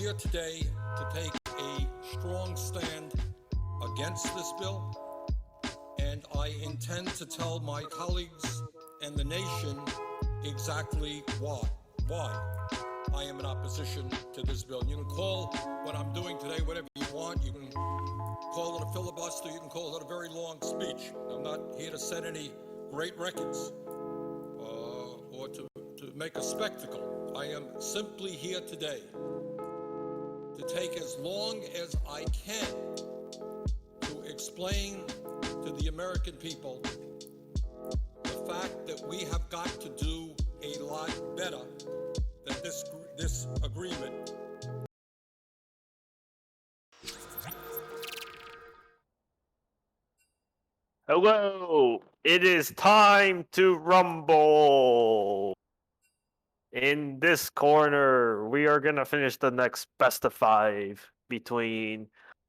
here today to take a strong stand against this bill, and I intend to tell my colleagues and the nation exactly why I am in opposition to this bill. You can call what I'm doing today whatever you want. You can call it a filibuster. You can call it a very long speech. I'm not here to set any great records or to make a spectacle. I am simply here today to take as long as I can to explain to the American people the fact that we have got to do a lot better than this agreement. Hello, it is time to rumble. In this corner, we are going to finish the next best of 5 between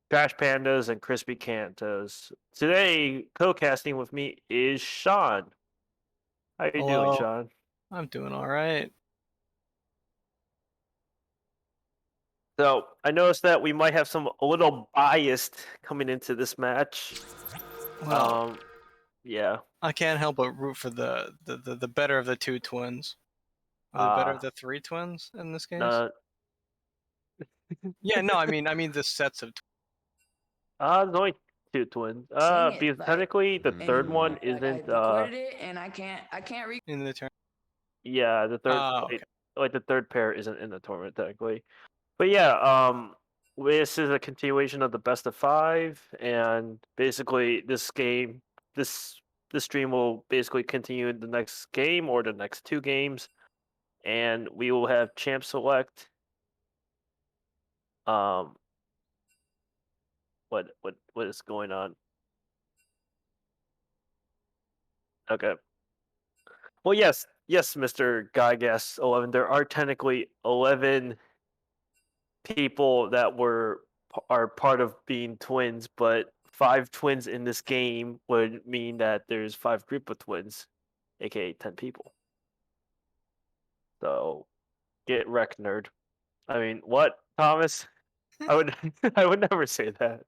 Trash Pandas and Crispy Cantos. Today, co-casting with me is Sean. How you doing, Sean? I'm doing all right. So, I noticed that we might have a little biased coming into this match. Well, yeah. I can't help but root for the better of the two twins. Or the better of the three twins in this case. Yeah, no, I mean the sets of. There's only 2 twins. Because technically the third one isn't. I recorded it and I can't read In the turn. Yeah, the third Okay. like the third pair isn't in the tournament technically. But yeah, this is a continuation of the best of 5, and basically this stream will basically continue in the next game or the next 2 games, and we will have champ select. What is going on? Okay. Well, yes, Mr. Gygas 11. There are technically 11 people that are part of being twins, but 5 twins in this game would mean that there's 5 group of twins, aka 10 people. So, get wrecked, nerd. I mean, what, Thomas? I would I would never say that.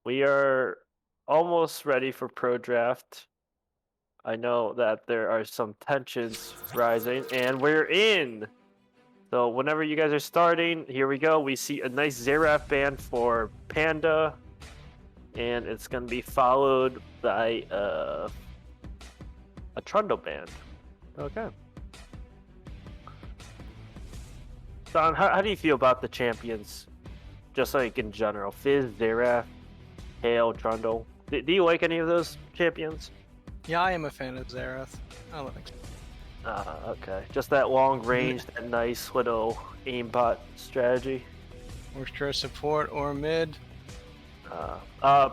We are almost ready for pro draft. I know that there are some tensions rising, and we're in. So whenever you guys are starting, here we go. We see a nice Xerath band for Panda, and it's going to be followed by a Trundle band. Okay. Don, how do you feel about the champions? Just like in general, Fizz, Xerath, Hale, Trundle. Do you like any of those champions? Yeah, I am a fan of Xerath. I like it. Okay. Just that long range, that nice little aimbot strategy. Orchestra support or mid.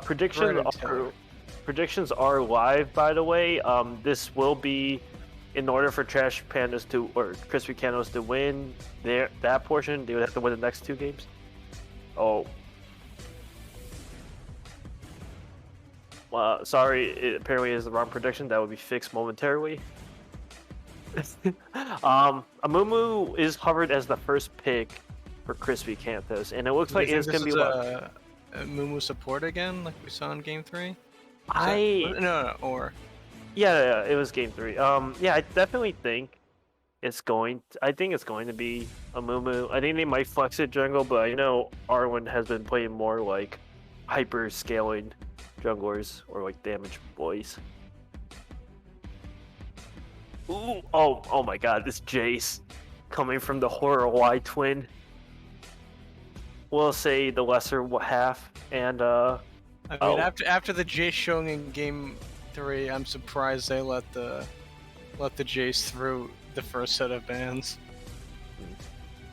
Predictions are live, by the way. This will be in order for Trash Pandas or Crispy Cantos to win that portion. They would have to win the next 2 games. Oh. Sorry, it apparently is the wrong prediction. That would be fixed momentarily. Amumu is hovered as the first pick for Crispy Cantos, and it looks like it's going to be a Mumu support again, like we saw in Game 3? Yeah, it was Game 3. Yeah, I definitely think it's going to be a Mumu. I think they might flex it jungle, but I know Arwen has been playing more like hyper scaling junglers or like damage boys. Ooh, oh my god, this Jace coming from the Horror Y twin. We'll say the lesser half, and I mean, after the Jace showing in Game 3, I'm surprised they let the Jace through the first set of bans.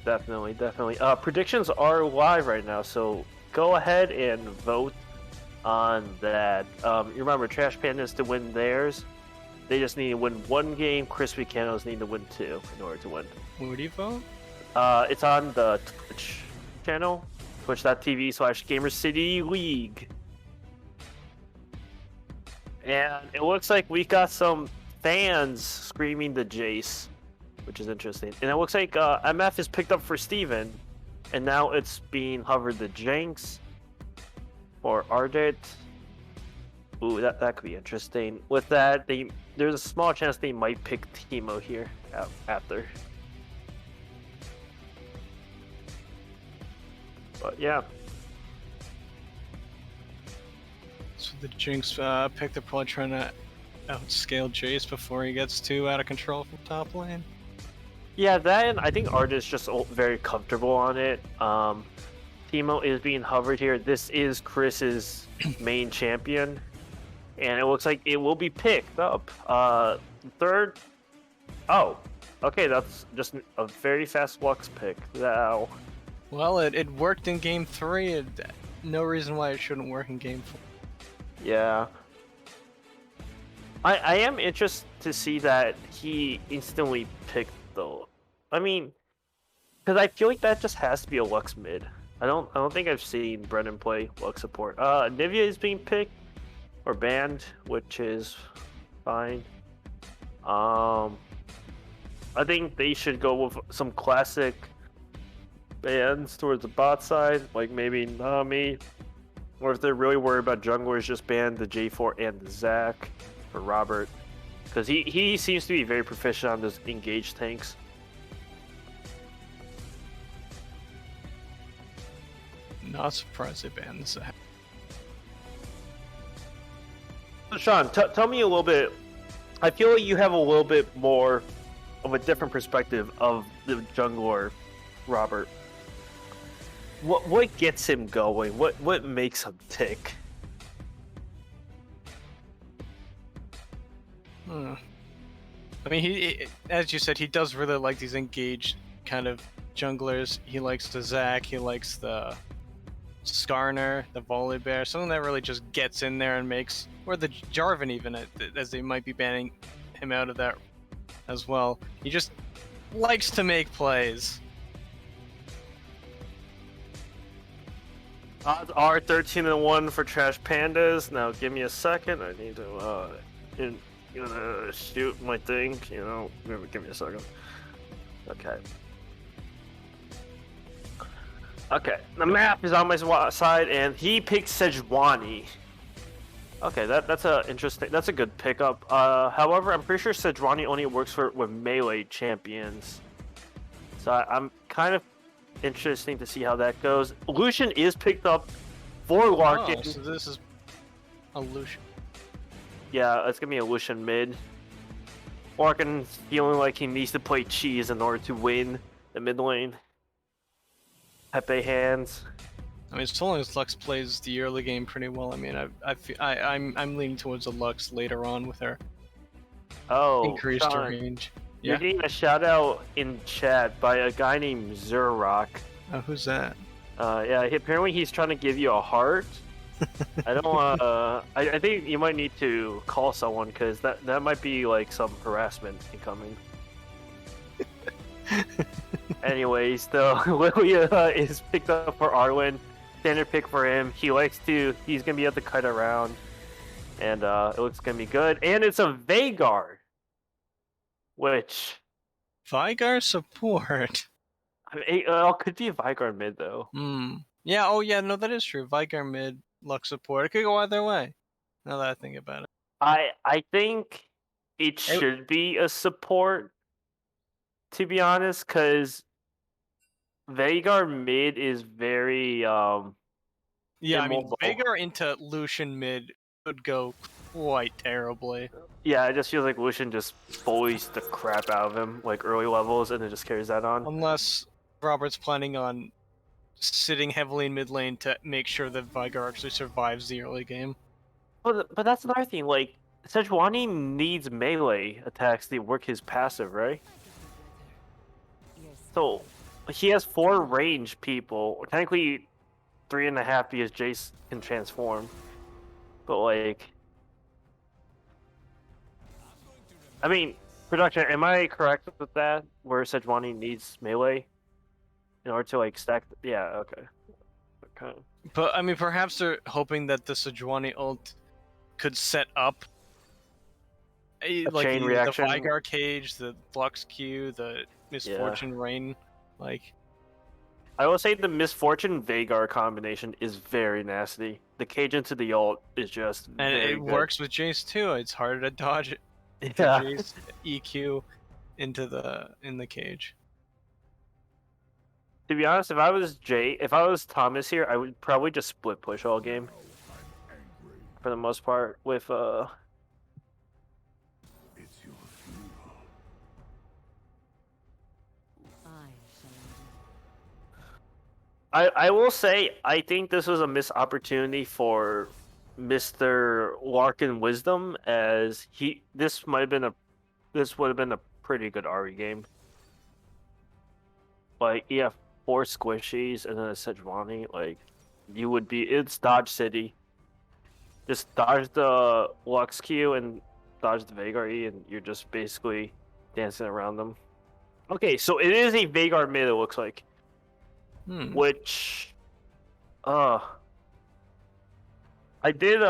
Definitely. Predictions are live right now, so go ahead and vote on that. You remember, Trash Pandas to win theirs. They just need to win 1 game. Crispy Cantos need to win 2 in order to win. Where do you vote? It's on the Twitch channel, twitch.tv/GamerCityLeague. And it looks like we got some fans screaming the Jace, which is interesting. And it looks like MF is picked up for Steven, and now it's being hovered the Jinx or Ardit. Ooh, that could be interesting. With that, there's a small chance they might pick Teemo here after. But yeah. So the Jinx pick, they're probably trying to outscale Jace before he gets too out of control from top lane. Yeah, that and I think Ardit's just very comfortable on it. Teemo is being hovered here. This is Chris's main champion. And it looks like it will be picked up. Third. Oh, okay. That's just a very fast Lux pick. Now. Well, it worked in game 3. No reason why it shouldn't work in game 4. Yeah. I am interested to see that he instantly picked though. I mean, because I feel like that just has to be a Lux mid. I don't think I've seen Brennan play Lux support. Nivea is being picked. Or banned, which is fine. I think they should go with some classic bans towards the bot side, like maybe Nami. Or if they're really worried about junglers, just ban the J4 and the Zac for Robert. Because he seems to be very proficient on those engaged tanks. Not surprised they banned the Zac. Sean, tell me a little bit. I feel like you have a little bit more of a different perspective of the jungler, Robert. What gets him going? What makes him tick? I mean, he, as you said, he does really like these engaged kind of junglers. He likes the Zac. He likes the Skarner, the Volibear, something that really just gets in there and makes, or the Jarvan even, as they might be banning him out of that as well. He just likes to make plays. Odds are 13-1 for Trash Pandas. Now give me a second. I need to shoot my thing. Give me a second. Okay. Okay, the map is on my side, and he picked Sejuani. Okay, that's a good pickup. However, I'm pretty sure Sejuani only works with melee champions, so I'm kind of interesting to see how that goes. Lucian is picked up for Larkin. Oh, so this is a Lucian. Yeah, it's gonna be a Lucian mid. Larkin feeling like he needs to play cheese in order to win the mid lane. Pepe hands. I mean, so long as Lux plays the early game pretty well. I mean, I'm leaning towards a Lux later on with her increased Sean, range. You're Yeah. getting a shout out in chat by a guy named Zurrock. Oh, who's that? Yeah, apparently he's trying to give you a heart. I don't. I think you might need to call someone because that might be like some harassment incoming. Anyways, though, Lilia is picked up for Arwen. Standard pick for him. He's gonna be able to cut around, and it looks gonna be good. And it's a Veigar, which Veigar support. I mean, could be a Veigar mid though. Yeah. Oh, yeah. No, that is true. Veigar mid, Lux support. It could go either way. Now that I think about it. I think it should be a support, to be honest, because Veigar mid is very Yeah, I mean, immobile. Veigar into Lucian mid could go quite terribly. Yeah, it just feels like Lucian just bullies the crap out of him, like early levels, and then just carries that on. Unless Robert's planning on sitting heavily in mid lane to make sure that Veigar actually survives the early game. But that's another thing, like, Sejuani needs melee attacks to work his passive, right? So, he has 4 range people, technically 3.5 because Jace can transform. But, like, I mean, production, am I correct with that? Where Sejuani needs melee in order to, like, stack? Yeah, okay. But, I mean, perhaps they're hoping that the Sejuani ult could set up Like chain the reaction. Vigar cage, the Flux Q, the Misfortune Rain, like. I will say the Misfortune Vagar combination is very nasty. The cage into the ult is just And very it good. works with Jace too. It's harder to dodge it. Yeah. Jace EQ in the cage. To be honest, if I was Thomas here, I would probably just split push all game. For the most part, with I will say I think this was a missed opportunity for Mr. Larkin Wisdom, as this would have been a pretty good RE game. Like you have 4 squishies and then a Sejuani, like it's Dodge City. Just dodge the Lux Q and dodge the Vagar E, and you're just basically dancing around them. Okay, so it is a Vagar mid, it looks like. Which, I did,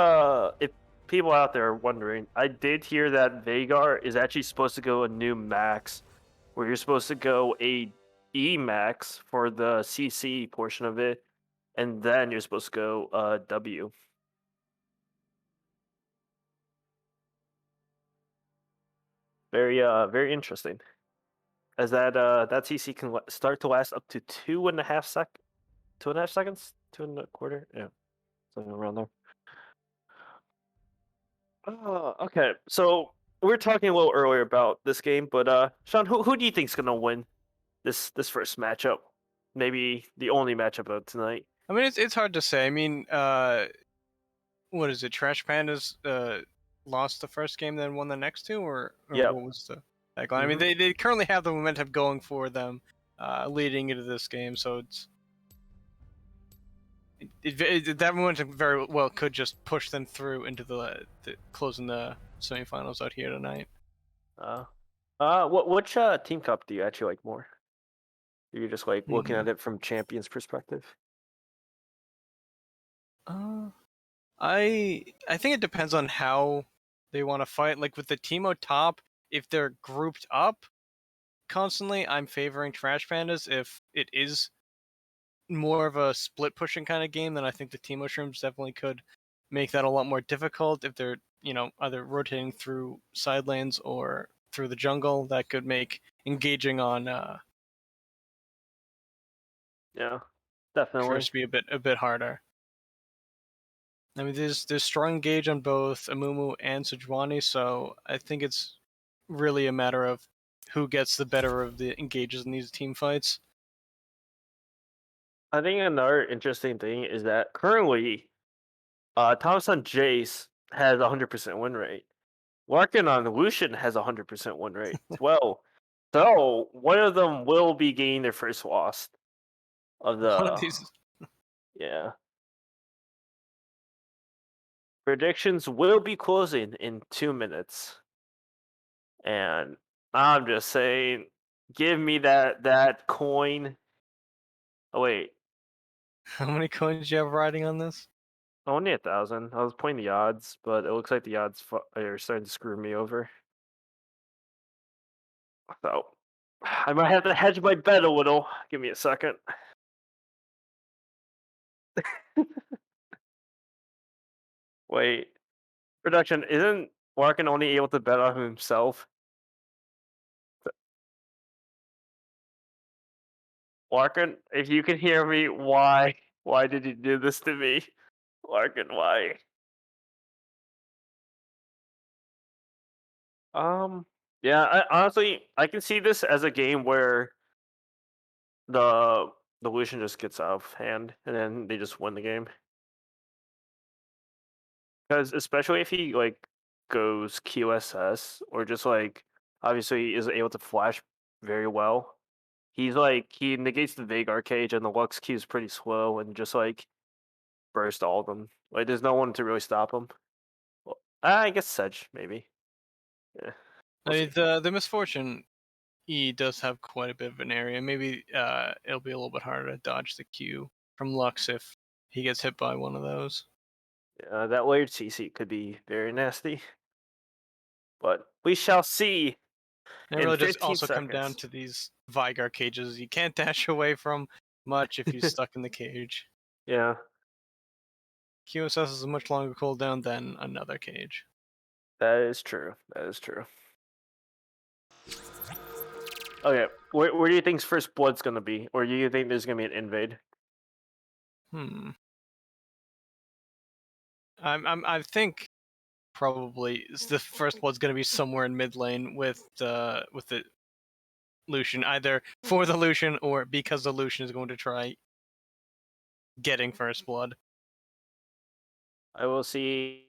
if people out there are wondering, I did hear that Vagar is actually supposed to go a new max, where you're supposed to go a E max for the CC portion of it, and then you're supposed to go W. Very interesting. As that CC can start to last up to 2.5 seconds, 2.25, yeah, something around there. Okay, so we were talking a little earlier about this game, but Sean, who do you think's gonna win this first matchup? Maybe the only matchup of tonight. I mean, it's hard to say. I mean, what is it? Trash Pandas lost the first game, then won the next two, or Yep. what was the tagline? I mean, they currently have the momentum going for them, leading into this game. So that momentum very well could just push them through into the closing the semifinals out here tonight. Which team cup do you actually like more? You're just like looking at it from champions perspective. I think it depends on how they want to fight. Like with the Teemo top, if they're grouped up constantly, I'm favoring Trash Pandas. If it is more of a split pushing kind of game, then I think the Teemo Shrooms definitely could make that a lot more difficult. If they're, either rotating through side lanes or through the jungle, that could make engaging on Yeah, definitely. first be a bit harder. I mean, there's strong engage on both Amumu and Sejuani, so I think it's really a matter of who gets the better of the engages in these team fights. I think another interesting thing is that currently, Thomas on Jace has 100% win rate. Larkin on Lucian has 100% win rate as well. So one of them will be gaining their first loss of the. One of these. Yeah. Predictions will be closing in 2 minutes. And I'm just saying, give me that coin. Oh wait, How many coins do you have riding on this? only 1,000. I was playing the odds, but it looks like the odds are starting to screw me over. So I might have to hedge my bet a little. Give me a second. Wait, production, isn't Larkin only able to bet on himself? Larkin, if you can hear me, why did you do this to me? Larkin, why? Yeah, honestly, I can see this as a game where the Lucian just gets out of hand and then they just win the game. Because especially if he like goes QSS or just like obviously is able to flash very well. He negates the Vagar cage and the Lux Q is pretty slow and just like burst all of them. Like there's no one to really stop him. Well, I guess Sedge maybe. Yeah. I mean, the Misfortune E does have quite a bit of an area. Maybe it'll be a little bit harder to dodge the Q from Lux if he gets hit by one of those. That layered CC could be very nasty. But we shall see. It in really does 15 also come down seconds. to these Vigar cages. You can't dash away from much if you're stuck in the cage. Yeah, QSS is a much longer cooldown than another cage. that is true. That is true. Okay, where do you think first blood's gonna be, or do you think there's gonna be an invade? I think probably the first blood's gonna be somewhere in mid lane with the Lucian, either for the Lucian or because the Lucian is going to try getting first blood. I will see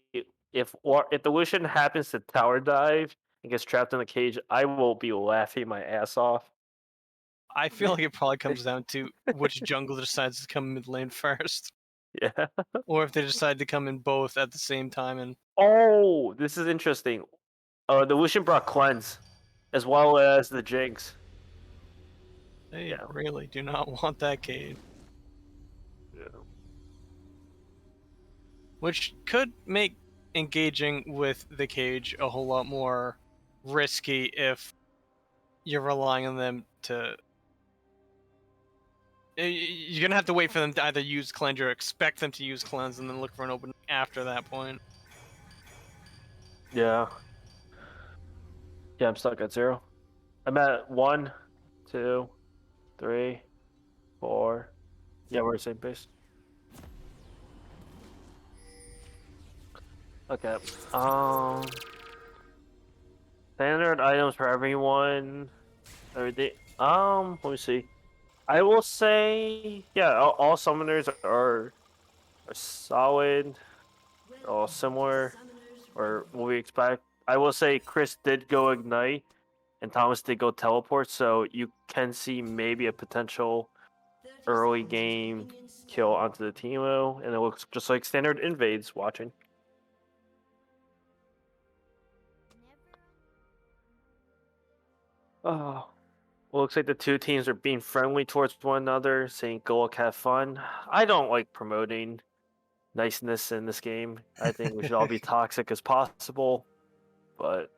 if the Lucian happens to tower dive and gets trapped in the cage. I will be laughing my ass off. I feel like it probably comes down to which jungler decides to come mid lane first, Yeah. or if they decide to come in both at the same time. And Oh, this is interesting. The Lucian brought cleanse, as well as the Jinx. they Yeah. really do not want that cage, Yeah. which could make engaging with the cage a whole lot more risky if you're relying on them to. You're gonna have to wait for them to either use cleanse or expect them to use cleanse, and then look for an opening after that point. Yeah. Yeah, I'm stuck at 0. I'm at 1, 2, 3, 4. Yeah, we're the same pace. Okay. Standard items for everyone. Everything. Let me see. I will say, yeah, all summoners are solid, all similar, or what we expect. I will say Chris did go ignite, and Thomas did go teleport, so you can see maybe a potential early game kill onto the Teemo, and it looks just like standard invades watching. Oh, well, looks like the two teams are being friendly towards one another, saying "Go look, have fun." I don't like promoting niceness in this game. I think we should all be toxic as possible, but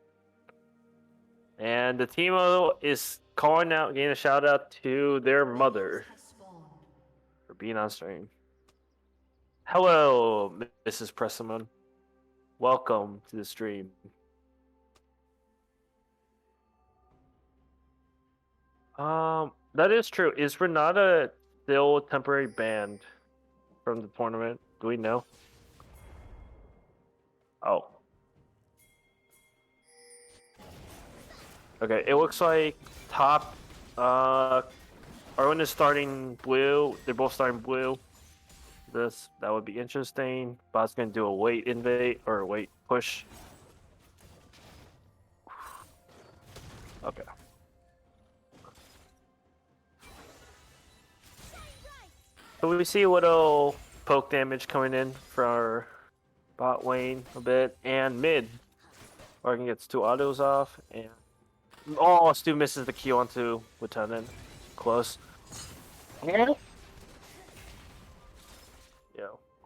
and the Teemo is calling out, getting a shout out to their mother for being on stream. Hello, Mrs. Pressamon. Welcome to the stream. That is true. Is Renata still temporary banned from the tournament? Do we know? Oh. Okay, it looks like top Arwen is starting blue. They're both starting blue. That would be interesting. Bot's gonna do a wait invade or wait push. Okay. So we see a little poke damage coming in for our bot lane a bit, and mid. Argon gets 2 autos off, and Stu misses the Q onto Lieutenant. Close. Yeah,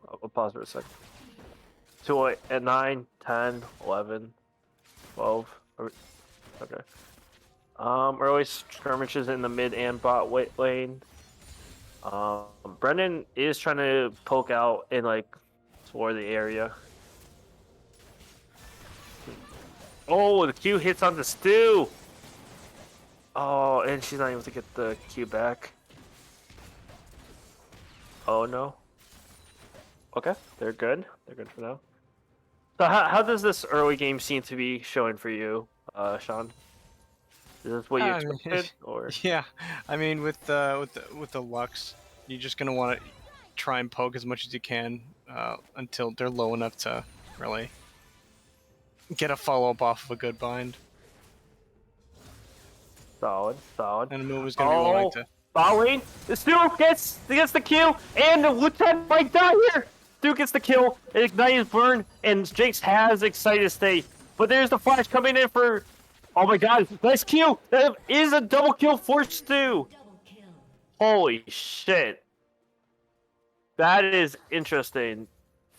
I'll pause for a second. 2 at 9, 10, 11, 12. Okay. Early skirmishes in the mid and bot lane. Brendan is trying to poke out and toward the area. Oh, the Q hits on the Stu. Oh, and she's not able to get the Q back. Oh no. Okay, they're good. They're good for now. So how does this early game seem to be showing for you, Sean? Is this what you expected, or? Yeah, I mean with the Lux, you're just gonna want to try and poke as much as you can until they're low enough to really get a follow up off of a good bind. Solid. And the move is gonna be willing to. Following, the Stu gets the kill, and the Lieutenant might die here. Stu gets the kill, and Ignite is burned, and Jinx has Excited State. But there's the flash coming in for. Oh my god, nice kill! That is a double kill for Stu! Holy shit. That is interesting.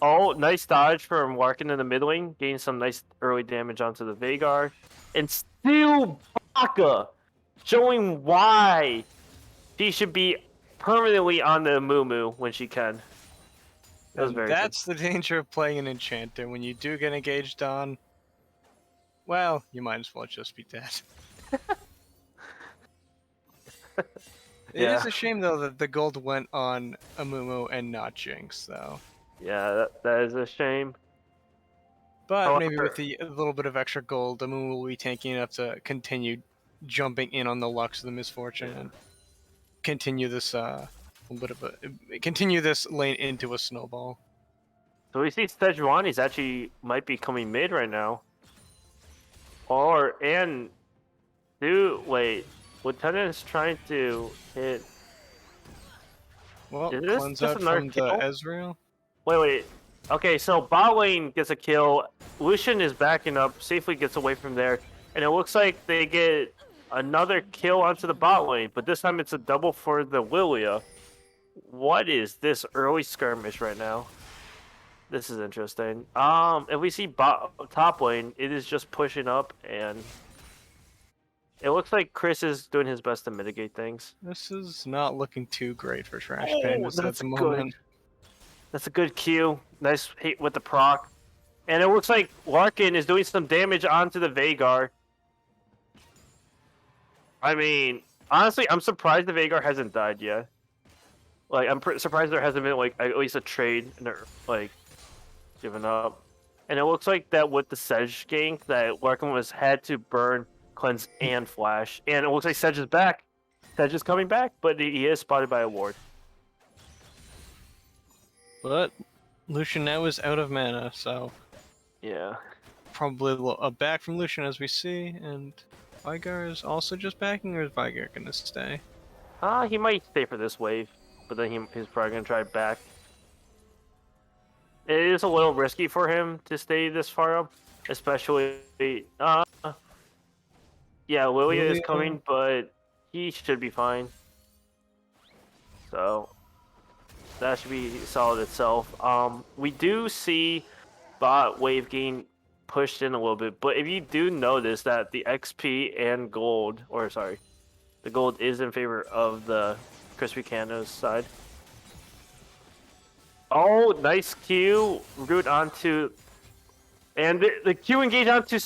Oh, nice dodge from Larkin in the mid lane, getting some nice early damage onto the Veigar. And still Baka showing why she should be permanently on the Moo when she can. That was And very that's the danger of playing an enchanter. When you do get engaged on, well, you might as well just be dead. It is Yeah. a shame though that the gold went on Amumu and not Jinx, though. Yeah, that is a shame. But maybe However- with a little bit of extra gold, Amumu will be tanky enough to continue jumping in on the Lux of the Misfortune and continue this continue this lane into a snowball. So we see Sejuani's actually might be coming mid right now. Wait, Lieutenant is trying to hit. Well, Is this cleanse just out another from kill? the Ezreal. Wait. Okay, so bot lane gets a kill. Lucian is backing up, safely gets away from there, and it looks like they get another kill onto the bot lane, but this time it's a double for the Lilia. What is this early skirmish right now? This is interesting. If we see top lane, it is just pushing up, and it looks like Chris is doing his best to mitigate things. This is not looking too great for Trash Oh, Pandas at that's the good. moment. That's a good Q. Nice hit with the proc. And it looks like Larkin is doing some damage onto the Veigar. I mean, honestly, I'm surprised the Veigar hasn't died yet. Like, I'm surprised there hasn't been, like, at least a trade, and they're, like, given up. And it looks like that with the Sedge gank, that Larkin had to burn, cleanse, and flash. And it looks like Sedge is back. Sedge is coming back, but he is spotted by a ward. But Lucian now is out of mana, so Yeah. probably a back from Lucian as we see, and Veigar is also just backing, or is Veigar gonna stay? He might stay for this wave, but then he's probably gonna try back. It is a little risky for him to stay this far up, especially. Yeah, Lilia is coming, but he should be fine. So that should be solid itself. We do see bot wave gain pushed in a little bit, but if you do notice that the XP and gold, or sorry, the gold is in favor of the Crispy Cantos side. Oh, nice Q root onto, and the Q engage onto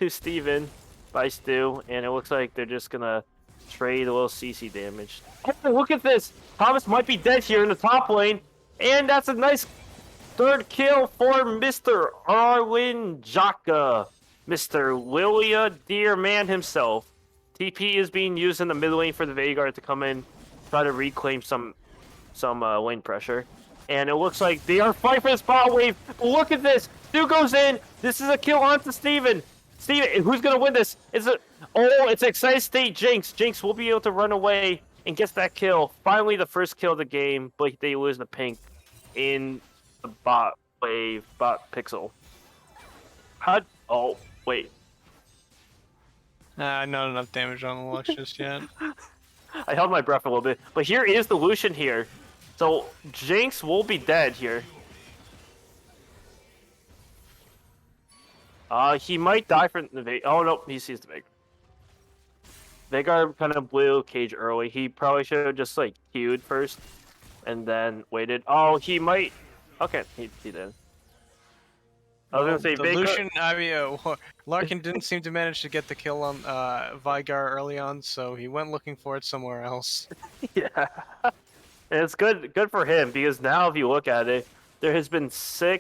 Steven by Stu, and it looks like they're just gonna trade a little CC damage. Oh, look at this! Thomas might be dead here in the top lane, and that's a nice third kill for Mr. Arwin Jaka, Mr. Lilia Dear Man himself. TP is being used in the mid lane for the Veigar to come in, try to reclaim some lane pressure. And it looks like they are fighting for this bot wave. Look at this! Stu goes in! This is a kill onto Steven! Steven, who's gonna win this? It's an excited state Jinx. Jinx will be able to run away and gets that kill. Finally the first kill of the game, but they lose the pink in the bot wave, bot pixel. Oh, wait. Not enough damage on the Lux just yet. I held my breath a little bit. But here is the Lucian here. So Jinx will be dead here. He might die from the Veigar. Oh no, he sees the Veigar. Veigar kind of blew Cage early. He probably should have just like queued first and then waited. Oh, he might. Okay, he did. I was gonna say the Veigar... Larkin didn't seem to manage to get the kill on Veigar early on, so he went looking for it somewhere else. Yeah, and it's good for him because now if you look at it, there has been 3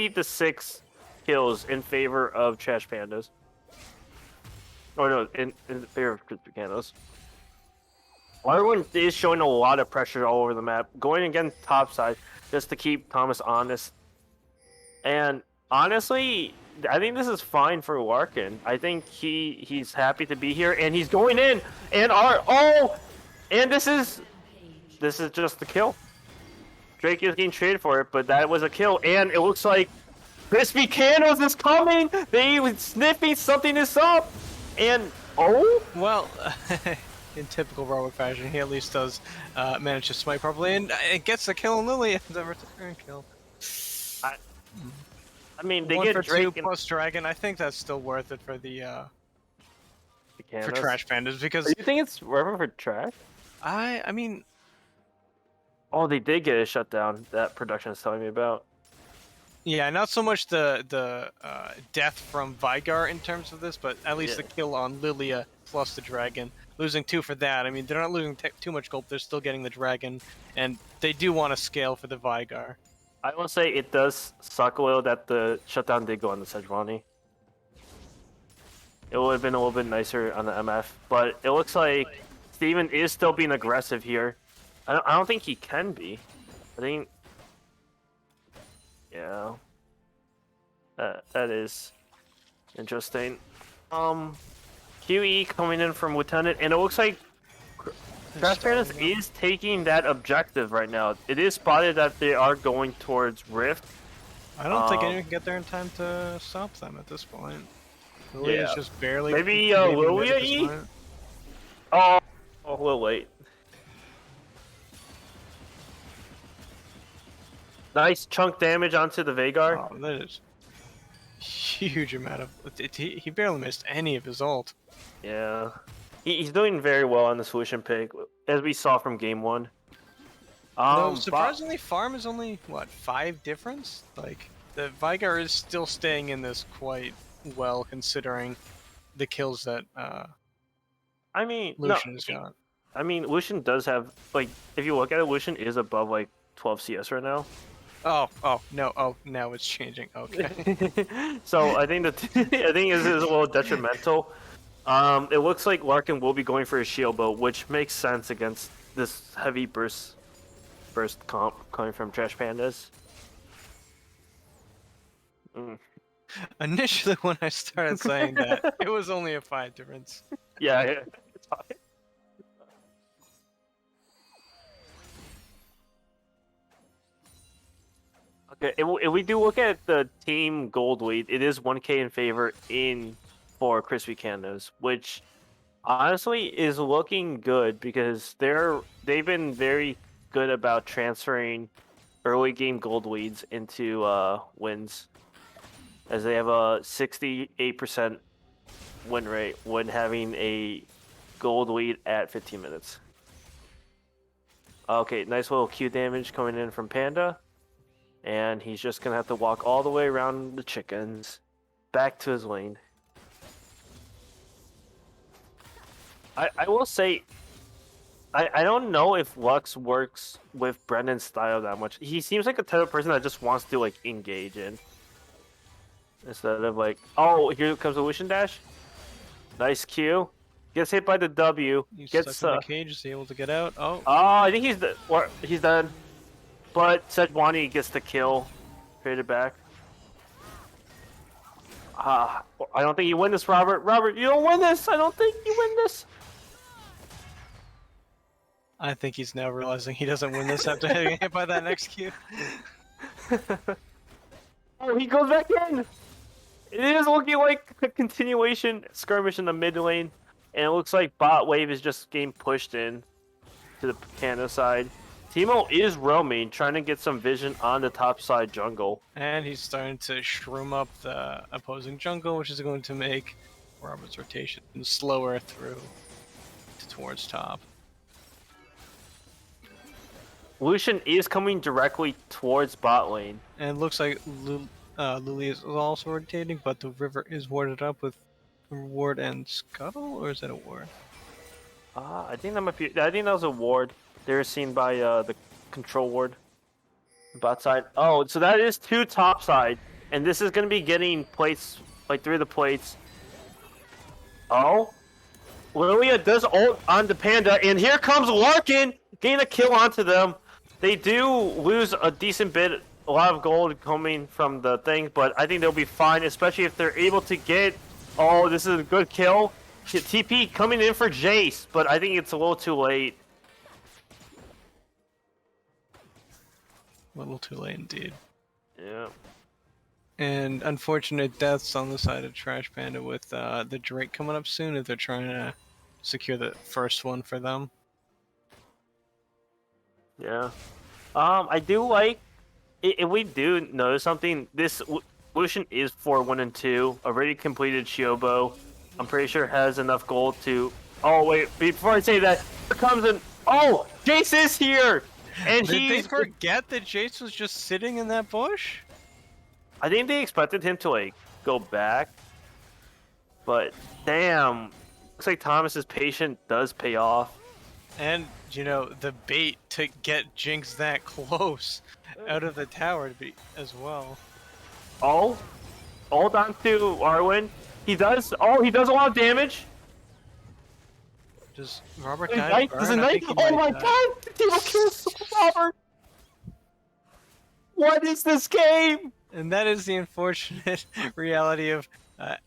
to 6 kills in favor of Trash Pandas. Or no, in favor of Crispy Cantos. Everyone is showing a lot of pressure all over the map, going against top side just to keep Thomas honest. And honestly, I think this is fine for Larkin. I think he's happy to be here, and he's going in. And and this is just the kill. Drake is getting traded for it, but that was a kill, and it looks like Crispy Cantos is coming. They sniffing something is up, and Well, in typical Robert fashion, he at least does manage to smite properly, and it gets the kill on Lily and the return kill. I mean, they 1 get for Drake 2 and plus Dragon. I think that's still worth it for the for Cantos. Trash Pandas Do because you think it's worth it for trash? I mean, Oh, they did get a shutdown. That production is telling me about. yeah, not so much the death from Vigar in terms of this, but at least the kill on Lilia plus the Dragon. Losing 2 for that. I mean, they're not losing too much gold. They're still getting the Dragon, and they do want to scale for the Vigar. I will say it does suck a little that the shutdown did go on the Sejuani. It would have been a little bit nicer on the MF, but it looks like Steven is still being aggressive here. I don't think he can be. I think... Yeah. That is interesting. QE coming in from Lieutenant, and it looks like Trash Pandas is taking that objective right now. It is spotted that they are going towards Rift. I don't think anyone can get there in time to stop them at this point. Lilia's just barely... Maybe Lilia E? Oh, a little late. Nice chunk damage onto the Vagar. Oh, that is huge amount of... He barely missed any of his ult. Yeah. He's doing very well on the solution pick, as we saw from game 1. No, surprisingly, farm is only, what, 5 difference? Like, the Vigar is still staying in this quite well, considering the kills that I mean, Lucian has got. I mean, Lucian does have, like, if you look at it, Lucian is above, like, 12 CS right now. Oh, now it's changing. Okay. So I think that I think this is a little detrimental. It looks like Larkin will be going for a shield bow, which makes sense against this heavy burst comp coming from Trash Pandas. Initially, when I started saying that, it was only a 5 difference. Yeah. It's fine. Okay, if we do look at the team gold lead, it is 1K in favor for Crispy Cantos, which honestly is looking good because they've been very good about transferring early game gold leads into wins, as they have a 68% win rate when having a gold lead at 15 minutes. Okay, nice little Q damage coming in from Panda. And he's just going to have to walk all the way around the chickens, back to his lane. I will say, I don't know if Lux works with Brendan's style that much. He seems like a type of person that just wants to, like, engage in. Instead of, like, oh, here comes a Lucian Dash. Nice Q. Gets hit by the W. He's Gets stuck in the cage, is he able to get out? Oh, I think he's done. But Sejuani gets the kill. Traded back. I don't think you win this, Robert. Robert, you don't win this. I don't think you win this. I think he's now realizing he doesn't win this after getting hit by that next Q. Oh, he goes back in. It is looking like a continuation skirmish in the mid lane. And it looks like bot wave is just getting pushed in to the Panda side. Teemo is roaming, trying to get some vision on the top side jungle. And he's starting to shroom up the opposing jungle, which is going to make Robert's rotation slower through towards top. Lucian is coming directly towards bot lane. And it looks like Lily is also rotating, but the river is warded up with ward and scuttle, or is that a ward? I think that might be. I think that was a ward. They're seen by the control ward. Bot side. Oh, so that is 2 top side, and this is gonna be getting plates like through the plates. Oh, Lilia does ult on the Panda, and here comes Larkin getting a kill onto them. They do lose a decent bit, a lot of gold coming from the thing, but I think they'll be fine, especially if they're able to get. Oh, this is a good kill. TP coming in for Jace, but I think it's a little too late. A little too late indeed. Yeah. And unfortunate deaths on the side of Trash Panda with the Drake coming up soon if they're trying to secure the first one for them. Yeah. I do like if we do notice something. This Lucian is 4-1-2. Already completed Shiobo. I'm pretty sure has enough gold to. Oh wait, before I say that, here comes an. Oh, Jace is here, and Did they he's. forget that Jace was just sitting in that bush? I think they expected him to like go back, but damn, looks like Thomas's patience does pay off. And, you know, the bait to get Jinx that close out of the tower to be as well. Oh, hold on to Arwen. He does. Oh, he does a lot of damage. Does Robert Does die? to a burn? I knight? think he Oh might my die. god! Timo kills Robert. What is this game? And that is the unfortunate reality of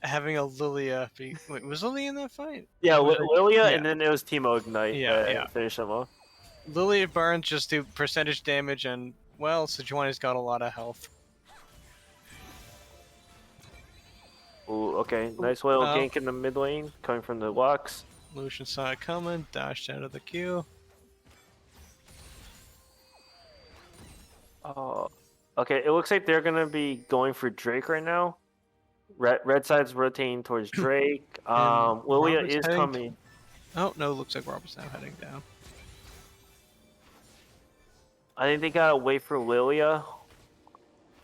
having a Lilia be... Wait, was Lilia in that fight? Yeah, Was it- Lilia, yeah. and then it was Timo Ignite. Yeah. Finish him off. Lilia burns just do percentage damage, and, well, Sejuani's got a lot of health. Ooh, okay. Nice little Oh. gank in the mid lane, coming from the Lux. Lucian saw it coming, dashed out of the queue. Oh, okay. It looks like they're gonna be going for Drake right now. Red side's rotating towards Drake. Lilia Robert's is heading- coming. Oh, no, looks like Robert's now heading down. I think they gotta wait for Lilia.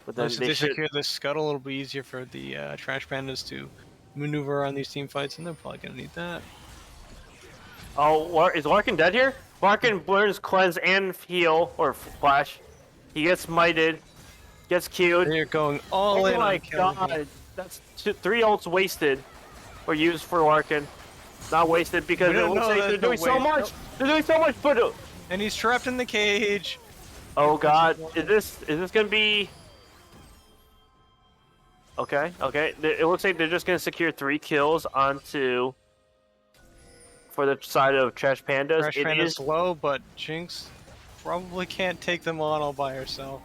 But then Unless they they should. secure this scuttle, it'll be easier for the Trash Pandas to maneuver around these team fights, and they're probably gonna need that. Oh, is Larkin dead here? Larkin burns cleanse and heal or flash. He gets mited, gets queued. They're going all in Oh my on killing him. god, that's 3 ults wasted or used for Larkin. Not wasted because We it don't looks know like that they're the doing so waste- much. They're doing so much, but And he's trapped in the cage. oh god, is this gonna be? Okay. It looks like they're just gonna secure 3 kills onto for the side of Trash Pandas. Trash It Pandas is low, but Jinx probably can't take them on all by herself.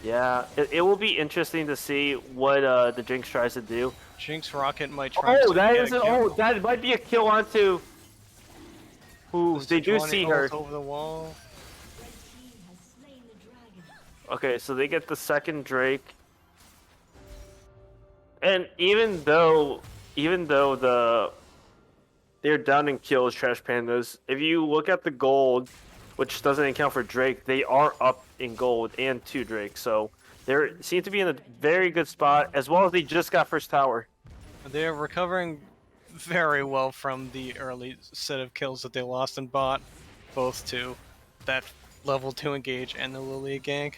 yeah. It will be interesting to see what the Jinx tries to do. Jinx Rocket might try Oh, to that get is a kill. that might be a kill onto. Who they do Sejuani see ult her. over the wall. Okay, so they get the second Drake. And even though they're down in kills, Trash Pandas, if you look at the gold, which doesn't account for Drake, they are up in gold and 2 Drake. So they seem to be in a very good spot, as well as they just got first tower. They're recovering very well from the early set of kills that they lost in bot, both to that level 2 engage and the Lilia gank.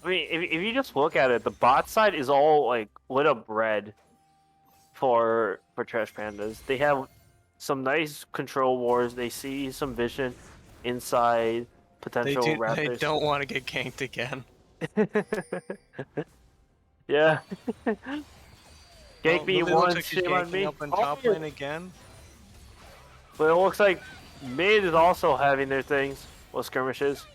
I mean, if you just look at it, the bot side is all like lit up red for Trash Pandas. They have some nice control wars. They see some vision inside potential They Raptors. don't want to get ganked again. Yeah. Gank Oh, me Lilia looks once, like she's shame on ganking me. up in top lane again. But it looks like mid is also having their things. Well, skirmishes.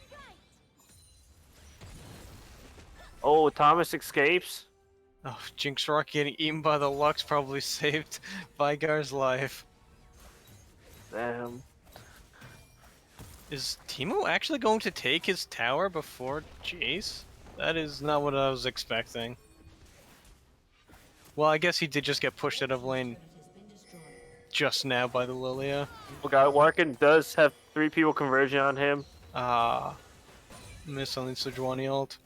Oh, Thomas escapes. Oh, Jinx Rock getting eaten by the Lux probably saved Vigar's life. Damn. Is Teemo actually going to take his tower before Jace? That is not what I was expecting. Well, I guess he did just get pushed out of lane just now by the Lilia. Okay, Larkin does have 3 people converging on him. Miss on the Sejuani ult.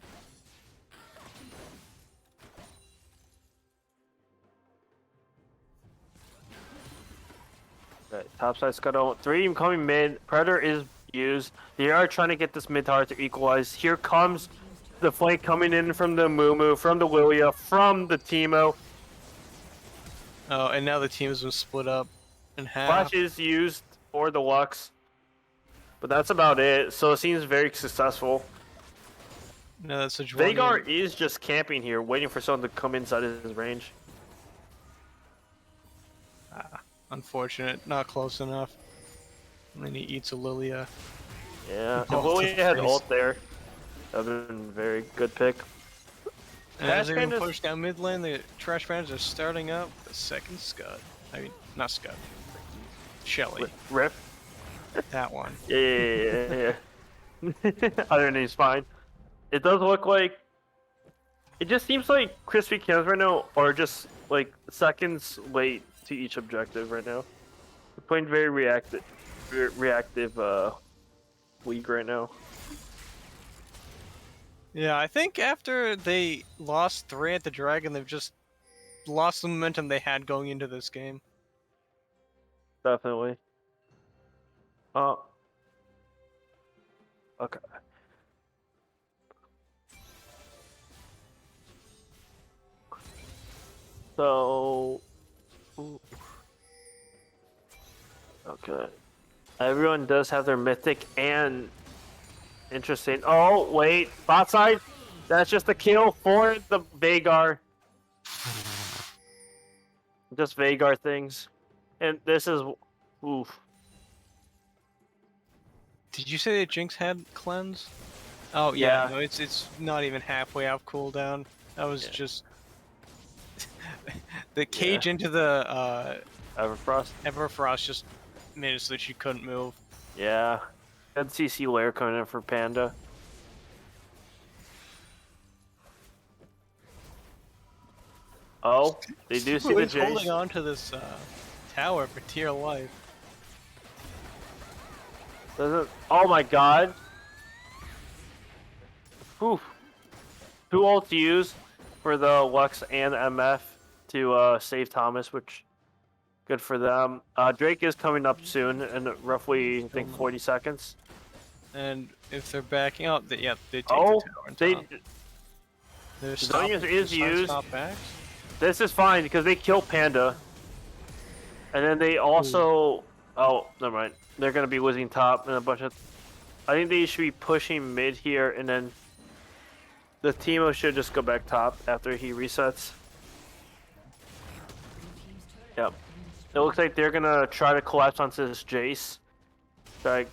Right, topside Scuttle. 3 coming mid. Predator is used. They are trying to get this mid tower to equalize. Here comes the flank coming in from the Mumu, from the Lilia, from the Teemo. Oh, and now the team has been split up in half. Flash is used for the Lux. But that's about it. So it seems very successful. No, that's Sejuani. Vagar is just camping here, waiting for someone to come inside his range. Unfortunate, not close enough. And then he eats a Lilia. Yeah, if Oh, Lilia had face. ult there, That would have been a very good pick. And as Trash they're Pandas- pushed down mid lane, the Trash Pandas are starting up the second Scud. I mean, not Scud. Shelly. Rip. That one. Yeah. Other name's fine. It does look like. It just seems like Crispy Cans right now are just like seconds late to each objective right now. They're playing very reactive league right now. Yeah, I think after they lost 3 at the Dragon, they've just lost the momentum they had going into this game. Definitely. Okay. So, ooh. Okay. Everyone does have their mythic and interesting. Oh, wait. Bot side? That's just a kill for the Vagar. Just Vagar things. And this is... Oof. Did you say that Jinx had cleanse? Oh yeah, Yeah. no, it's not even halfway off cooldown. That was just the cage into the Everfrost? Everfrost just made it so that she couldn't move. Yeah. Good CC layer coming in for Panda. Oh, they do see the He's holding Jace. on to this tower for dear life. Doesn't. Oh my god. Whew. 2 ults used for the Lux and MF to save Thomas, which good for them. Drake is coming up soon in roughly I think 40 seconds. And if they're backing out, they take Oh, the tower. And they. top. They're Zonius is used. Stop backs. This is fine because they kill Panda, and then they also. Oh, never mind. They're gonna be losing top and a bunch of. I think they should be pushing mid here, and then the Teemo should just go back top after he resets. Yep. It looks like they're gonna try to collapse onto this Jace. Like,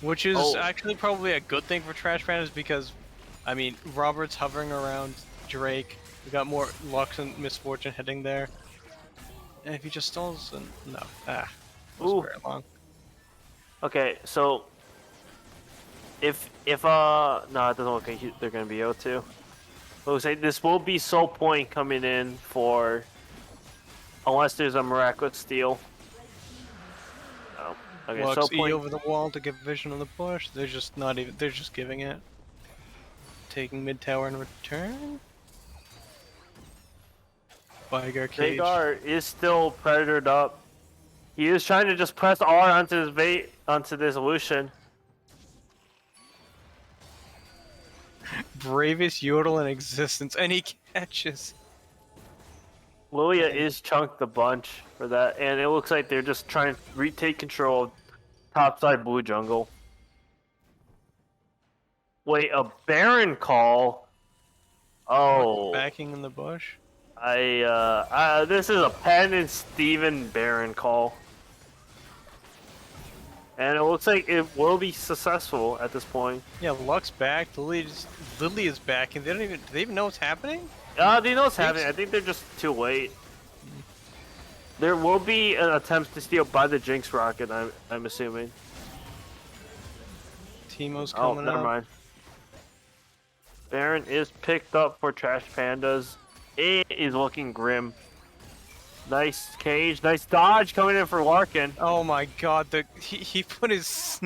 Which is Oh. actually probably a good thing for Trash Pandas because, I mean, Robert's hovering around Drake. We got more Lux and Misfortune heading there. And if he just stalls, then no. Wasn't Ooh. very long. okay, so if no, it doesn't look like they're gonna be able to. It looks like this will be Soul Point coming in for, unless there's a miraculous steal. Oh, okay, Lux Soul E Point. over the wall to get vision on the bush. They're just not even. They're just giving it. Taking mid tower in return. Vigar cage. Vagar is still predatored up. He is trying to just press R onto this Lucian. Bravest Yodel in existence, and he catches. Lilia is chunked a bunch for that, and it looks like they're just trying to retake control of topside blue jungle. Wait, a Baron call? Oh, Backing in the bush. this is a Penn and Steven Baron call. And it looks like it will be successful at this point. Yeah, Lux back. Lily is back, and do they even know what's happening? They know what's happening. I think they're just too late. There will be an attempt to steal by the Jinx rocket, I'm assuming. Teemo's Oh, coming never up. mind. Baron is picked up for Trash Pandas. It is looking grim. Nice cage, nice dodge coming in for Larkin. Oh my god, he put his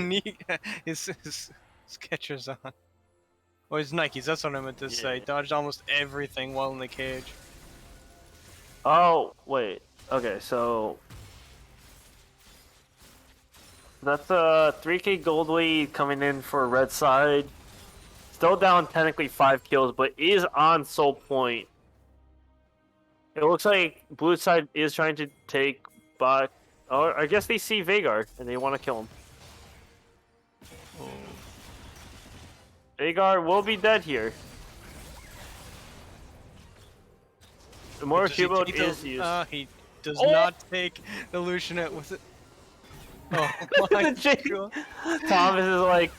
his Skechers on. Or his Nikes, that's what I meant to say. Yeah. Dodged almost everything while in the cage. Oh, wait. Okay, so that's a 3k gold lead coming in for red side. Still down technically 5 kills, but is on Soul Point. It looks like blue side is trying to take, but oh, I guess they see Vagar and they want to kill him. Vagar will be dead here. The more Does he Cubo take is the- used. he does Oh! not take the Lucianette with it. Oh my The Jinx. god. Thomas is like,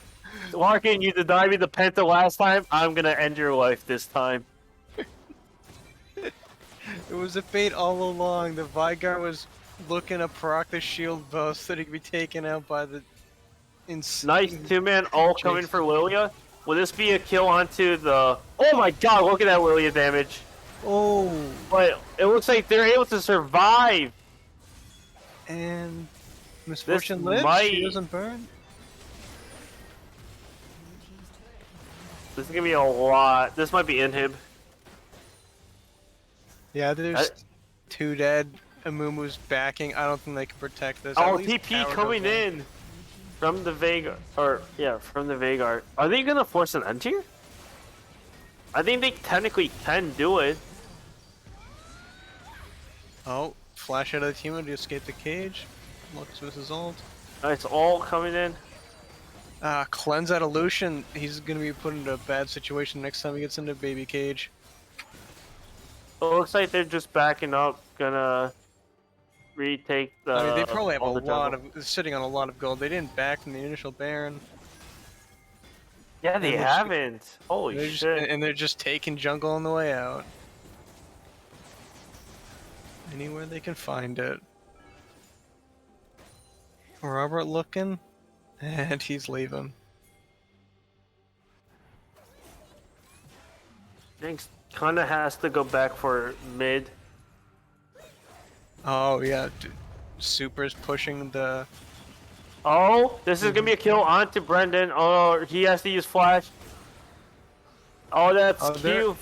Larkin, you denied me the Penta last time. I'm gonna end your life this time. It was a bait all along. The Vygar was looking to proc the shield bow so that he could be taken out by the Nice insane. two-man all coming for Lilia. Will this be a kill onto the... Oh my god, look at that Lilia damage. Oh, But it looks like they're able to survive. and Misfortune lives. might- She doesn't burn. This is gonna be a lot. This might be inhib. Yeah, there's 2 dead. Amumu's backing. I don't think they can protect this. Oh, At least TP Tower coming goes in from the Veigar. Or, yeah, from the Veigar. Are they gonna force an end here? I think they technically can do it. Oh, flash out of the team to escape the cage. Looks with his ult. It's all coming in. Cleanse out of Lucian. He's gonna be put into a bad situation next time he gets into baby cage. It looks like they're just backing up, gonna retake the. I mean, they probably have a all the lot jungle. of sitting on a lot of gold. They didn't back from the initial Baron. Yeah, they and they're just- haven't. Holy They're just, shit! and they're just taking jungle on the way out. Anywhere they can find it. Robert looking, and he's leaving. Jinx kinda has to go back for mid. Oh yeah, Super's pushing the. Oh, this is gonna be a kill onto Brendan. Oh, he has to use flash. Oh, that's Oh, there- Q.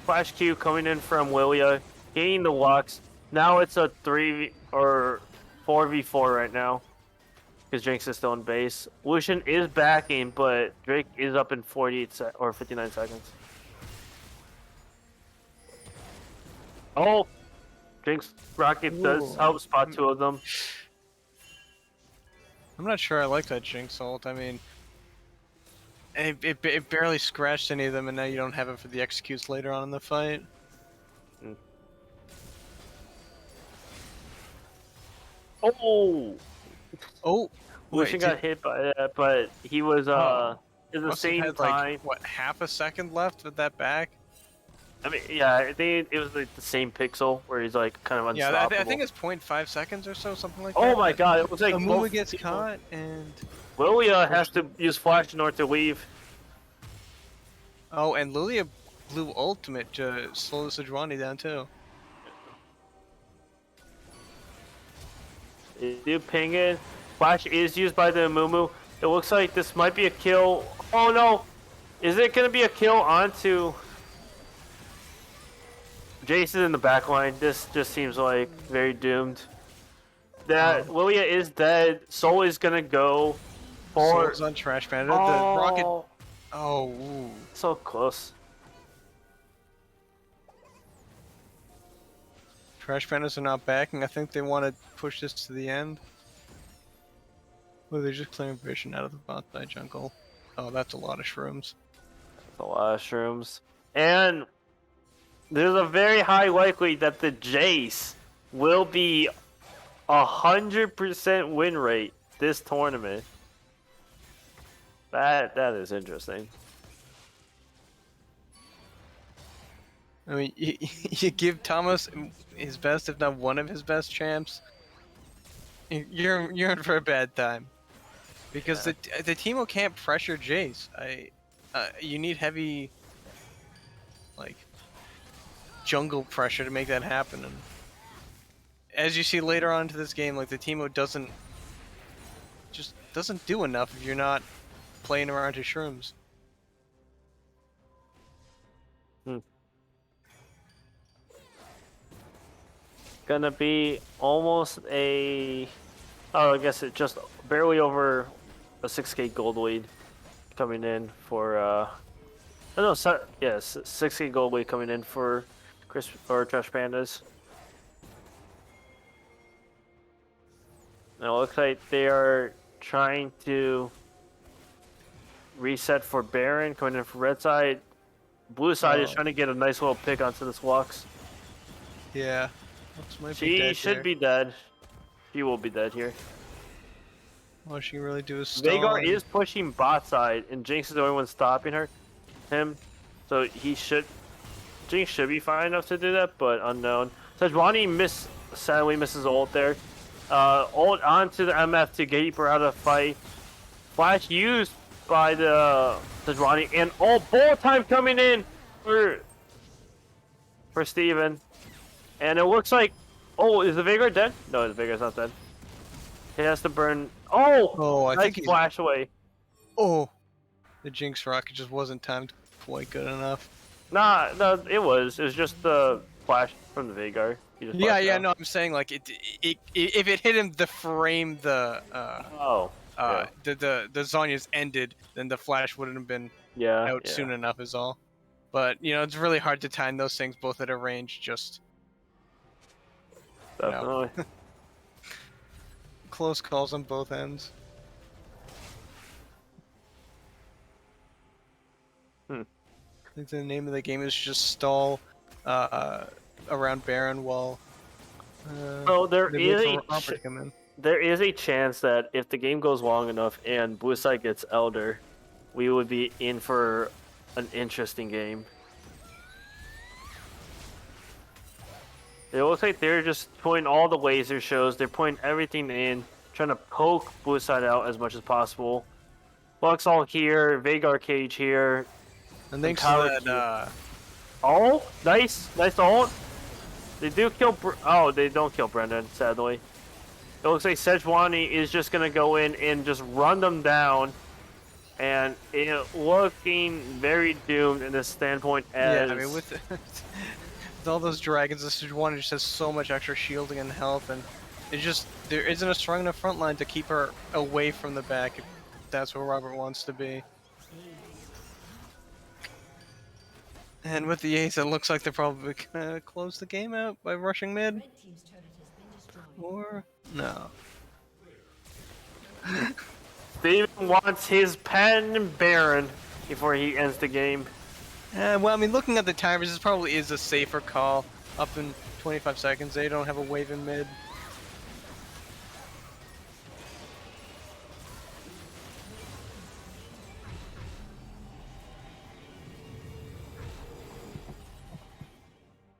Flash Q coming in from Lilia, getting the Lux. Now it's a 3v or 4v4 right now. Because Jinx is still in base. Lucian is backing, but Drake is up in 59 seconds. Oh, Jinx Rocket does Ooh. help spot 2 of them. I'm not sure I like that Jinx ult. I mean, it barely scratched any of them, and now you don't have it for the executes later on in the fight. Oh, Oh, Lucian got hit by that, but he was at the must have same had, time. like, what, half a second left with that back? I mean, yeah, I think it was like the same pixel where he's like kind of Yeah, unstoppable. I think it's 0.5 seconds or so, something like that. Oh my god, it was like Amumu both gets people- caught, and Lilia has to use flash in order to leave. oh, and Lilia blew ultimate to slow the Sejuani down too. They do ping it. Flash is used by the Amumu. It looks like this might be a kill. Oh no! Is it gonna be a kill onto Jason in the backline? This just seems like very doomed. That Lilia is dead. Soul is gonna go for Soul's on Trash Panda. The rocket. Oh, Oh, ooh. so close. Trash Pandas are not backing. I think they want to push this to the end. Well, they're just clearing vision out of the bot side jungle. Oh, that's a lot of shrooms. A lot of shrooms. And there's a very high likely that the Jace will be 100% win rate this tournament. That is interesting. I mean, you give Thomas his best, if not one of his best champs. You're in for a bad time, because the Teemo can't pressure Jace. You need heavy, like, jungle pressure to make that happen. And as you see later on into this game, like, the Teemo doesn't do enough if you're not playing around his shrooms. Gonna be almost a... Oh, I guess it just barely over a 6k gold lead coming in for... Oh, no, yes, 6k gold lead coming in for Chris or Trash Pandas. Now it looks like they are trying to reset for Baron, coming in for red side. Blue side is trying to get a nice little pick onto this Lux. Yeah. Lux might be She dead should here. be dead. She will be dead here. All she can really do is stall. Veigar and- is pushing bot side, and Jinx is the only one stopping him. So Jinx should be fine enough to do that, but unknown. Sejuani sadly misses ult there. Ult onto the MF to keep her out of the fight. Flash used by the Sejuani, and ult bullet time coming in for Steven. And it looks like, oh, is the Veigar dead? No, the Veigar's not dead. He has to burn. Oh, I nice think he's. flash away. Oh, the Jinx rocket just wasn't timed quite good enough. Nah, no, it was. It was just the flash from the Veigar. He just Yeah, flashed yeah, out. no, I'm saying like if it hit him the frame the Zonya's ended, then the flash wouldn't have been Yeah. out soon enough is all. But it's really hard to time those things both at a range just Definitely. close calls on both ends. I think the name of the game is just stall around Baron while So there they wait is for Robert to come in. there is a chance that if the game goes long enough and Bullseye gets Elder, we would be in for an interesting game. It looks like they're just putting all the laser shows. They're putting everything in, trying to poke Bullseye out as much as possible. Luxall here, Veigar cage here. And thanks Power to that, Oh, nice ult. They do kill. Oh, they don't kill Brendan. Sadly, it looks like Sejuani is just gonna go in and just run them down, and it looking very doomed in this standpoint. As yeah, I mean with all those dragons, this one just has so much extra shielding and health, and there isn't a strong enough front line to keep her away from the back. If that's where Robert wants to be. And with the ace, it looks like they're probably gonna close the game out by rushing mid. Or no. Steven wants his pen Baron before he ends the game. Well, I mean, looking at the timers, this probably is a safer call. Up in 25 seconds, they don't have a wave in mid.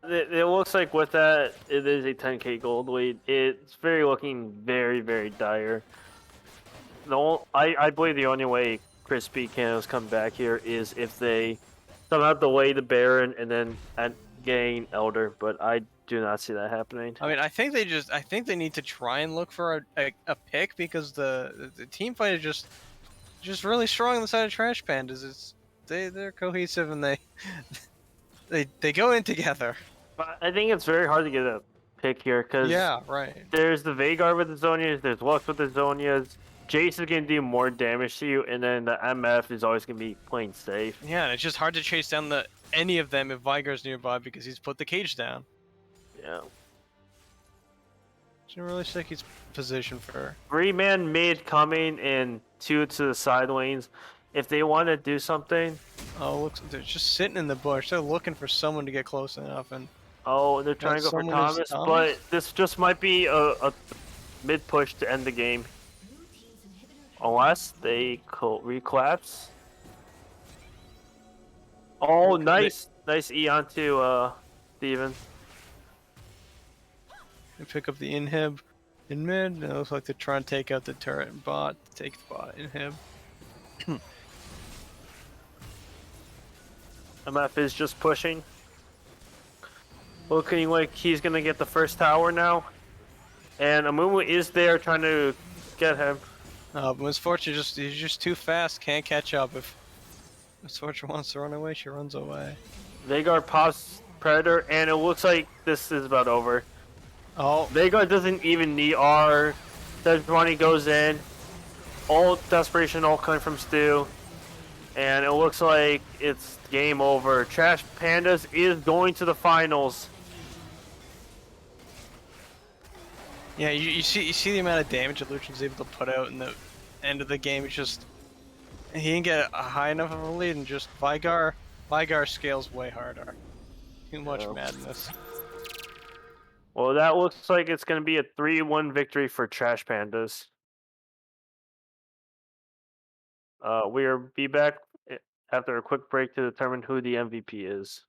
It looks like with that, it is a 10k gold lead. It's looking very, very dire. I believe the only way Crispy Cantos come back here is if they somehow delay the Baron and then gain Elder, but I do not see that happening. I mean, I think they need to try and look for a pick because the team fight is just really strong on the side of Trash Pandas. They're cohesive and they go in together. But I think it's very hard to get a pick here because Yeah, right. there's the Veigar with the Zonias, there's Lux with the Zonias. Jace is going to do more damage to you, and then the MF is always going to be playing safe. Yeah, and it's just hard to chase down any of them if Vigar's nearby because he's put the cage down. Yeah. It's a really sticky position for. 3-man mid coming and 2 to the side lanes. If they want to do something. Oh, looks they're just sitting in the bush. They're looking for someone to get close enough, and Oh, they're trying to go for someone is Thomas, Thomas? but this just might be a mid push to end the game. Unless they recollapse. Oh, nice E onto Steven. they pick up the inhib in mid. And it looks like they're trying to take out the turret and bot. Take the bot inhib. MF is just pushing. Looking like he's gonna get the first tower now. And Amumu is there trying to get him. But Miss Fortune he's just too fast. Can't catch up. If Miss Fortune wants to run away, she runs away. Veigar pops Predator, and it looks like this is about over. Oh, Veigar doesn't even need R. Sejuani goes in. All desperation, all coming from Stu. And it looks like it's game over. Trash Pandas is going to the finals. yeah. You see the amount of damage that Lucian's able to put out in the end of the game. It's just he didn't get a high enough of a lead, and just Vigar scales way harder. Too much madness. Well, that looks like it's going to be a 3-1 victory for Trash Pandas. We'll be back after a quick break to determine who the MVP is.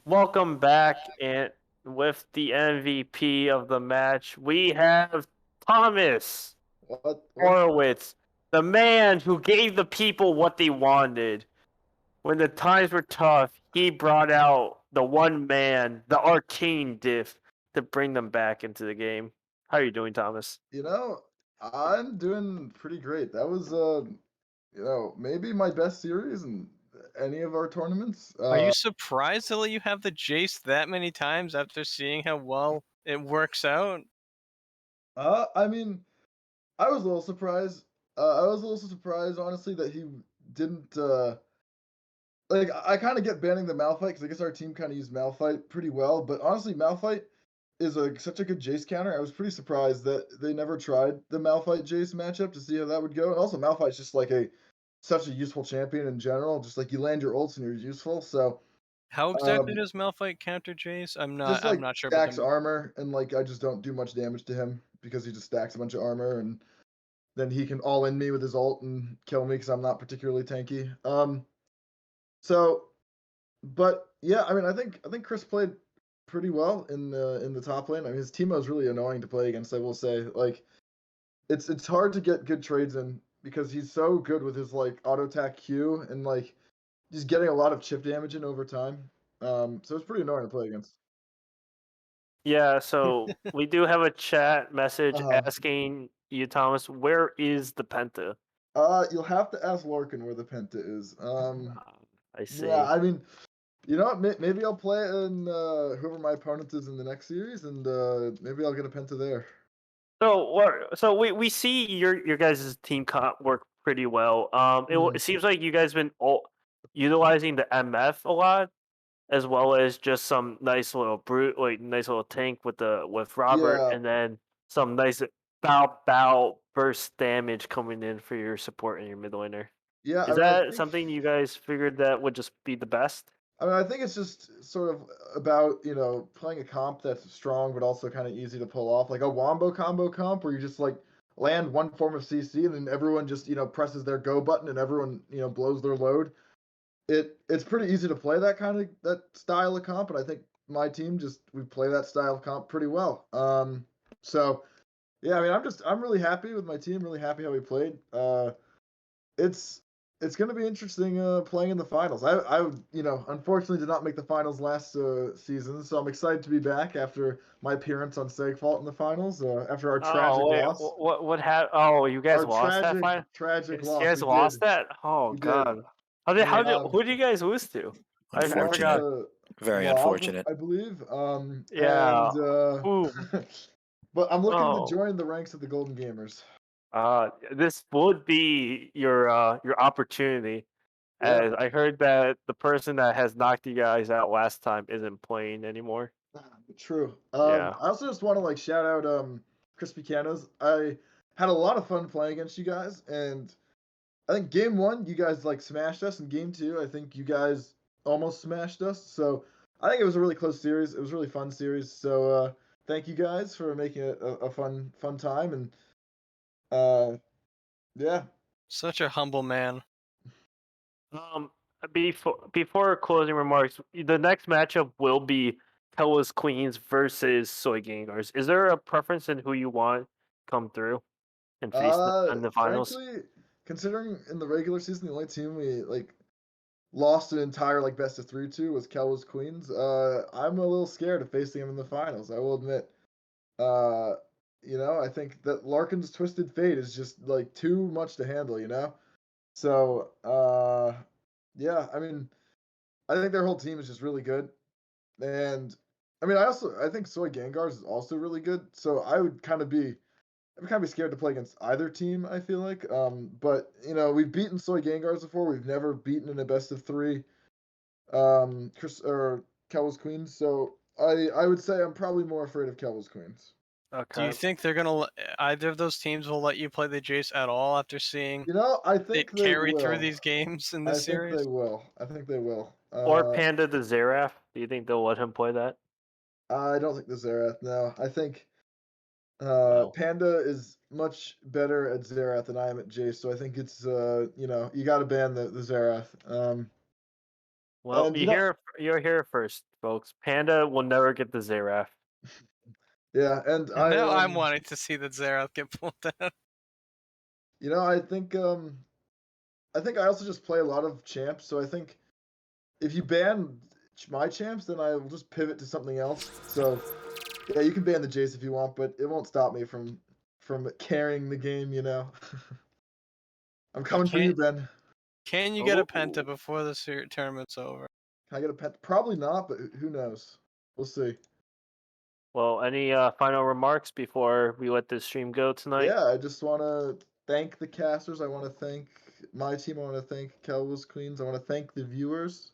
Welcome back, and with the MVP of the match, we have Thomas What? Horowitz, the man who gave the people what they wanted. When the times were tough, he brought out the one man, the arcane diff, to bring them back into the game. How are you doing, Thomas? I'm doing pretty great. That was, maybe my best series in any of our tournaments. Are you surprised that you have the Jace that many times after seeing how well it works out? I mean, I was a little surprised. I was a little surprised, honestly, that he didn't. I kind of get banning the Malphite because I guess our team kind of used Malphite pretty well. But honestly, Malphite is such a good Jace counter. I was pretty surprised that they never tried the Malphite Jace matchup to see how that would go. And also, Malphite's just such a useful champion in general. Just like you land your ults and you're useful. So How exactly does Malphite counter Jace? I'm just not sure about stacks armor, and I just don't do much damage to him because he just stacks a bunch of armor, and then he can all in me with his ult and kill me because I'm not particularly tanky. So, but yeah, I mean, I think Chris played pretty well in the top lane. I mean, his Teemo is really annoying to play against. I will say, it's hard to get good trades in because he's so good with his auto attack Q and just getting a lot of chip damage in over time. So it's pretty annoying to play against. Yeah, so we do have a chat message Uh-huh. asking you, Thomas, where is the Penta? You'll have to ask Larkin where the Penta is. I see. Yeah, I mean, you know what? Maybe I'll play in whoever my opponent is in the next series, and maybe I'll get a Penta there. So we see your guys' team comp work pretty well. It seems like you guys been utilizing the MF a lot, as well as just some nice little nice little tank with Robert, Yeah, and then some nice bow burst damage coming in for your support and your mid laner. yeah. Is that something you guys figured that would just be the best? I think it's just sort of about playing a comp that's strong but also kind of easy to pull off, like a wombo combo comp where you just land one form of CC and then everyone just presses their go button and everyone blows their load. It's pretty easy to play that style of comp, and I think my team we play that style of comp pretty well. So yeah, I mean, I'm really happy with my team. Really happy how we played. It's going to be interesting playing in the finals. I unfortunately did not make the finals last season, so I'm excited to be back after my appearance on Segfault in the finals. After our tragic loss. What happened? Oh, you guys Our lost that final. tragic You loss. guys We lost did. that? Oh We did. God! Who did you guys lose to? I Unfortunate. forgot. Very Mob, unfortunate. I believe. Yeah. And Ooh. but I'm looking Oh. to join the ranks of the Golden Gamers. This would be your opportunity. Yeah. As I heard that the person that has knocked you guys out last time isn't playing anymore. True. Yeah. I also just want to shout out Crispy Cantos. I had a lot of fun playing against you guys, and I think game 1 you guys smashed us, and game 2 I think you guys almost smashed us. So I think it was a really close series. It was a really fun series. So thank you guys for making it a fun time, and yeah. Such a humble man. Before closing remarks, the next matchup will be Telus Queens versus Soy Gangars. Is there a preference in who you want come through and face in the finals? Frankly, considering in the regular season the only team we like lost an entire like best of 3 to was Kel's Queens, I'm a little scared of facing them in the finals. I will admit. Uh, I think that Larkin's Twisted Fate is just like too much to handle. So yeah, I mean, I think their whole team is just really good, and I mean, I think Soy Gangars is also really good. So I'd kind of be scared to play against either team. I feel like, but we've beaten Soy Gangars before. We've never beaten in a best of 3. Chris or Kel's Queens. So I would say I'm probably more afraid of Kel's Queens. Do you Okay. think they're gonna either of those teams will let you play the Jace at all after seeing I it think they carry through will. these games in I this think they series? will. I think they will. Or Panda the Xerath? Do you think they'll let him play that? I don't think the Xerath. No, I think Wow. Panda is much better at Xerath than I am at Jace. So I think it's you got to ban the Xerath. Well, And you're here first, folks. Panda will never get the Xerath. yeah, and And now I I'm wanting to see that Xerath get pulled down. I think I also just play a lot of champs. So I think if you ban my champs, then I will just pivot to something else. So yeah, you can ban the Jace if you want, but it won't stop me from carrying the game. I'm coming for you, Ben. Can you get a Penta before the tournament's over? Can I get a pet? Probably not, but who knows? We'll see. Well, any final remarks before we let this stream go tonight? Yeah, I just want to thank the casters. I want to thank my team. I want to thank Cowboys Queens. I want to thank the viewers,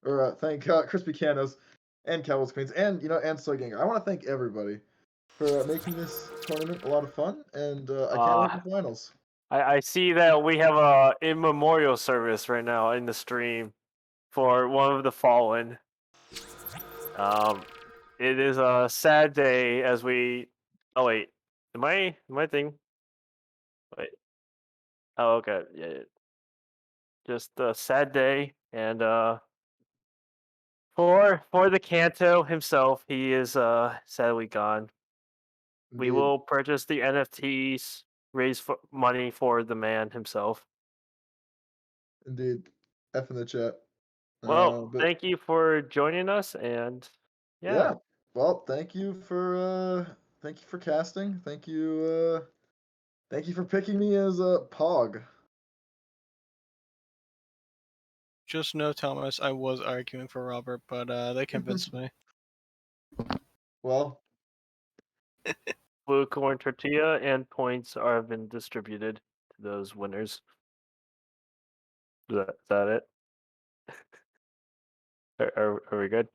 or thank Crispy Cantos and Cowboys Queens, and and Soy Ganger. I want to thank everybody for making this tournament a lot of fun, and I can't wait for finals. I see that we have a in memorial service right now in the stream for one of the fallen. It is a sad day as we. Oh wait, my thing? Wait. Oh okay, yeah. Just a sad day, and for the Canto himself, he is sadly gone. We Indeed, will purchase the NFTs, raise money for the man himself. indeed. F in the chat. Well, But thank you for joining us, and yeah. Well, thank you for casting. Thank you for picking me as a Pog. Just know, Thomas, I was arguing for Robert, but they convinced me. Well, blue corn tortilla and points have been distributed to those winners. Is that it? Are we good?